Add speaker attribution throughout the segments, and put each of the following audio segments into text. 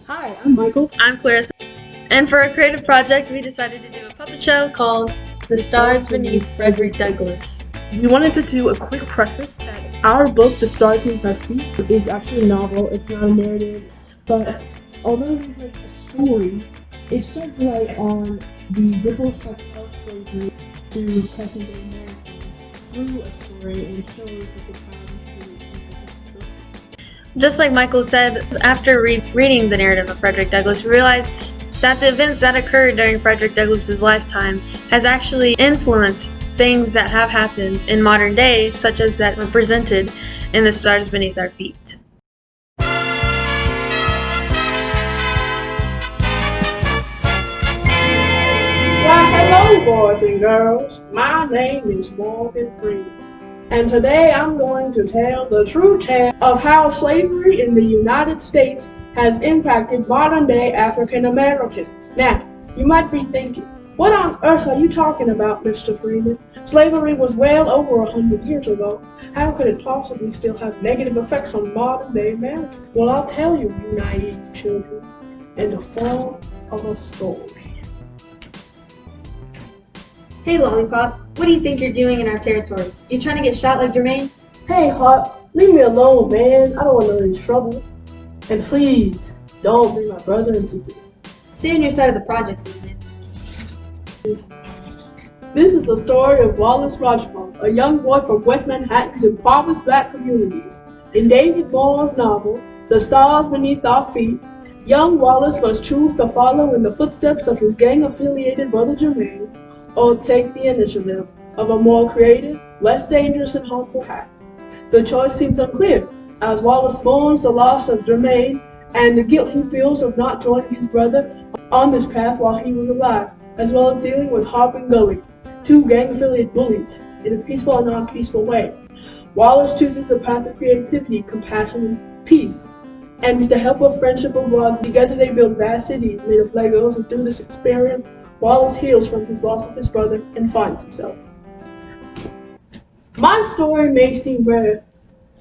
Speaker 1: Hi, I'm Michael.
Speaker 2: I'm Clarissa. And for a creative project, we decided to do a puppet show called The Stars Beneath Frederick Douglass.
Speaker 1: We wanted to do a quick preface that our book, The Stars Beneath Frederick, is actually a novel. It's not a narrative, but although it is like a story, it sheds light on the ripple effects of slavery to present day Americans through a story and shows like the trials and tribulations of this book.
Speaker 2: Just like Michael said, after reading the narrative of Frederick Douglass, we realized that the events that occurred during Frederick Douglass's lifetime has actually influenced things that have happened in modern day, such as that were presented in The Stars Beneath Our Feet.
Speaker 3: Why, hello, boys and girls. My name is Morgan Freeman, and today I'm going to tell the true tale of how slavery in the United States has impacted modern-day African Americans. Now, you might be thinking, what on earth are you talking about, Mr. Freeman? Slavery was well over 100 years ago. How could it possibly still have negative effects on modern-day America? Well, I'll tell you, you naive children, in the form of a story.
Speaker 2: Hey Lollipop, what do you think you're doing in our territory? You trying to get shot like Jermaine?
Speaker 3: Hey, Hot, leave me alone, man. I don't want any trouble. And please, don't bring my brother into this.
Speaker 2: Stay on your side of the project, Susan.
Speaker 3: This is the story of Wallace Rajpal, a young boy from West Manhattan's impoverished black communities. In David Moore's novel, The Stars Beneath Our Feet, young Wallace must choose to follow in the footsteps of his gang-affiliated brother Jermaine, or take the initiative of a more creative, less dangerous and harmful path. The choice seems unclear, as Wallace mourns the loss of Jermaine and the guilt he feels of not joining his brother on this path while he was alive, as well as dealing with Harp and Gully, two gang-affiliated bullies, in a peaceful and non-peaceful way. Wallace chooses the path of creativity, compassion, and peace, and with the help of friendship and love, together they build vast cities made of Legos, and through this experience, Wallace heals from his loss of his brother and finds himself. My story may seem rare,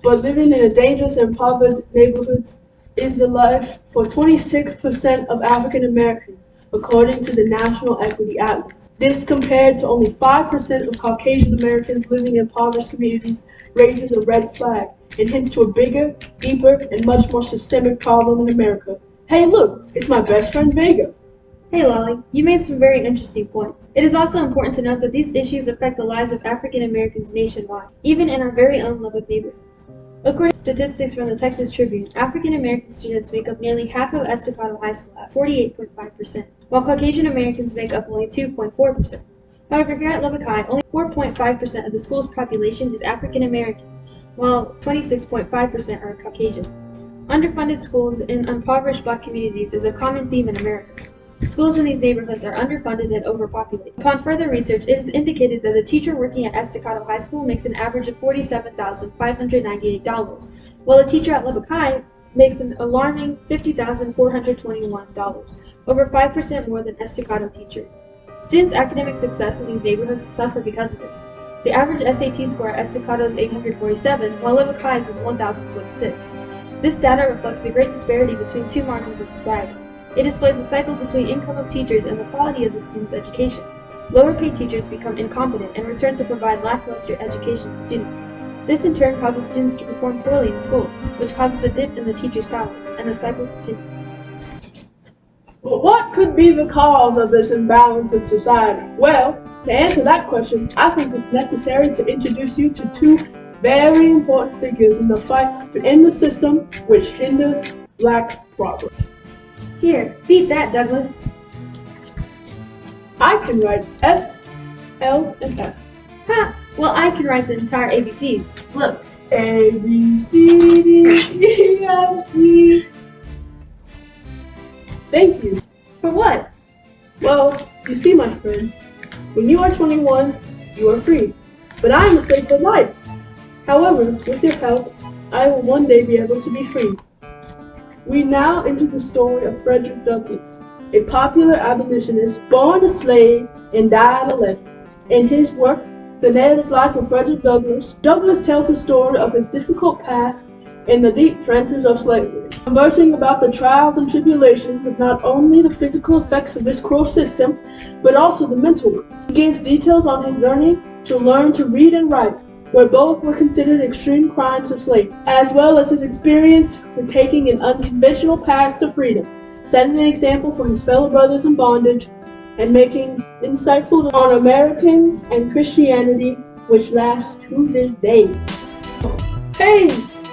Speaker 3: but living in a dangerous and impoverished neighborhoods is the life for 26% of African Americans, according to the National Equity Atlas. This compared to only 5% of Caucasian Americans living in impoverished communities raises a red flag and hints to a bigger, deeper, and much more systemic problem in America. Hey look, it's my best friend Vega.
Speaker 2: Hey Lolly, you made some very interesting points. It is also important to note that these issues affect the lives of African Americans nationwide, even in our very own Lubbock neighborhoods. According to statistics from the Texas Tribune, African American students make up nearly half of Estacado High School at 48.5%, while Caucasian Americans make up only 2.4%. However, here at Lubbock High, only 4.5% of the school's population is African American, while 26.5% are Caucasian. Underfunded schools in impoverished black communities is a common theme in America. Schools in these neighborhoods are underfunded and overpopulated. Upon further research, it is indicated that the teacher working at Estacado High School makes an average of $47,598, while a teacher at Lubbock High makes an alarming $50,421, over 5% more than Estacado teachers. Students' academic success in these neighborhoods suffer because of this. The average SAT score at Estacado is 847, while Lubbock High's is 1,026. This data reflects the great disparity between two margins of society. It displays a cycle between income of teachers and the quality of the student's education. Lower-paid teachers become incompetent and return to provide lackluster education to students. This in turn causes students to perform poorly in school, which causes a dip in the teacher's salary, and the cycle continues.
Speaker 3: But what could be the cause of this imbalance in society? Well, to answer that question, I think it's necessary to introduce you to two very important figures in the fight to end the system which hinders black progress.
Speaker 2: Here, beat that, Douglas.
Speaker 3: I can write S, L, and F.
Speaker 2: Ha! Well, I can write the entire ABCs. Look.
Speaker 3: A, B, C, D, E, F, G. Thank you.
Speaker 2: For what?
Speaker 3: Well, you see, my friend, when you are 21, you are free. But I am a slave for life. However, with your help, I will one day be able to be free. We now enter the story of Frederick Douglass, a popular abolitionist born a slave and died a legend. In his work, The Narrative Life of Frederick Douglass, Douglass tells the story of his difficult path in the deep trenches of slavery, conversing about the trials and tribulations of not only the physical effects of this cruel system, but also the mental ones. He gives details on his journey to learn to read and write, where both were considered extreme crimes of slavery, as well as his experience for taking an unconventional path to freedom, setting an example for his fellow brothers in bondage, and making insightful on Americans and Christianity, which lasts to this day. Hey,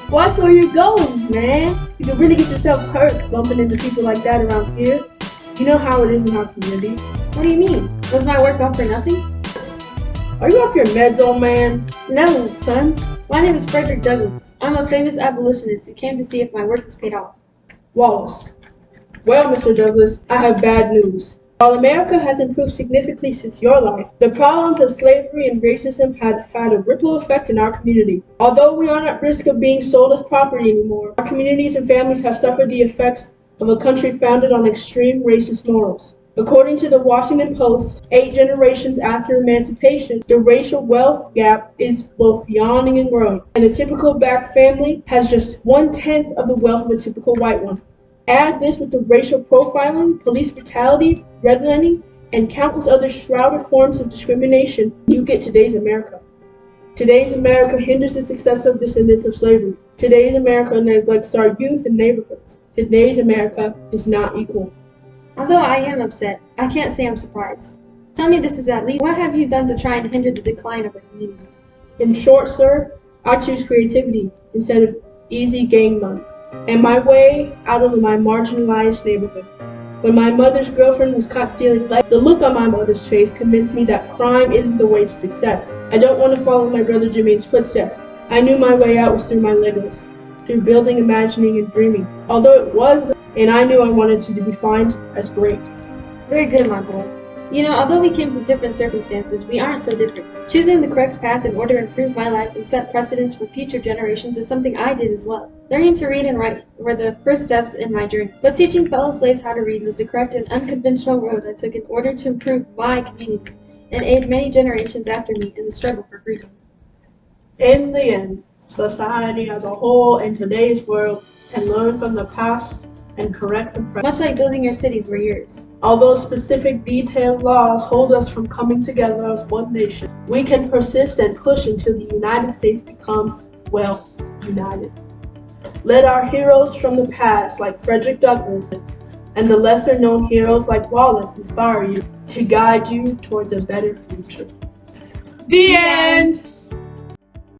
Speaker 3: watch where you're going, man. You can really get yourself hurt bumping into people like that around here. You know how it is in our community.
Speaker 2: What do you mean? Was my work all for nothing?
Speaker 3: Are you off your meds, old man?
Speaker 2: No, son. My name is Frederick Douglass. I'm a famous abolitionist who came to see if my work was paid off.
Speaker 3: Wallace. Well, Mr. Douglass, I have bad news. While America has improved significantly since your life, the problems of slavery and racism have had a ripple effect in our community. Although we aren't at risk of being sold as property anymore, our communities and families have suffered the effects of a country founded on extreme racist morals. According to the Washington Post, 8 generations after emancipation, the racial wealth gap is both yawning and growing, and a typical black family has just 1/10 of the wealth of a typical white one. Add this with the racial profiling, police brutality, redlining, and countless other shrouded forms of discrimination, you get today's America. Today's America hinders the success of descendants of slavery. Today's America neglects our youth and neighborhoods. Today's America is not equal.
Speaker 2: Although I am upset, I can't say I'm surprised. Tell me this is at least. What have you done to try and hinder the decline of our community?
Speaker 3: In short, sir, I choose creativity instead of easy gain money, and my way out of my marginalized neighborhood. When my mother's girlfriend was caught stealing lead, the look on my mother's face convinced me that crime isn't the way to success. I don't want to follow my brother Jermaine's footsteps. I knew my way out was through my Legos, through building, imagining, and dreaming. Although it was, and I knew I wanted to be defined as great.
Speaker 2: Very good, my boy. You know, although we came from different circumstances, we aren't so different. Choosing the correct path in order to improve my life and set precedents for future generations is something I did as well. Learning to read and write were the first steps in my journey, but teaching fellow slaves how to read was the correct and unconventional road I took in order to improve my community and aid many generations after me in the struggle for freedom.
Speaker 3: In the end, society as a whole in today's world can learn from the past and correct the present.
Speaker 2: Much like building your cities were yours.
Speaker 3: Although specific detailed laws hold us from coming together as one nation, we can persist and push until the United States becomes, well, united. Let our heroes from the past, like Frederick Douglass, and the lesser-known heroes like Wallace inspire you to guide you towards a better future. The end!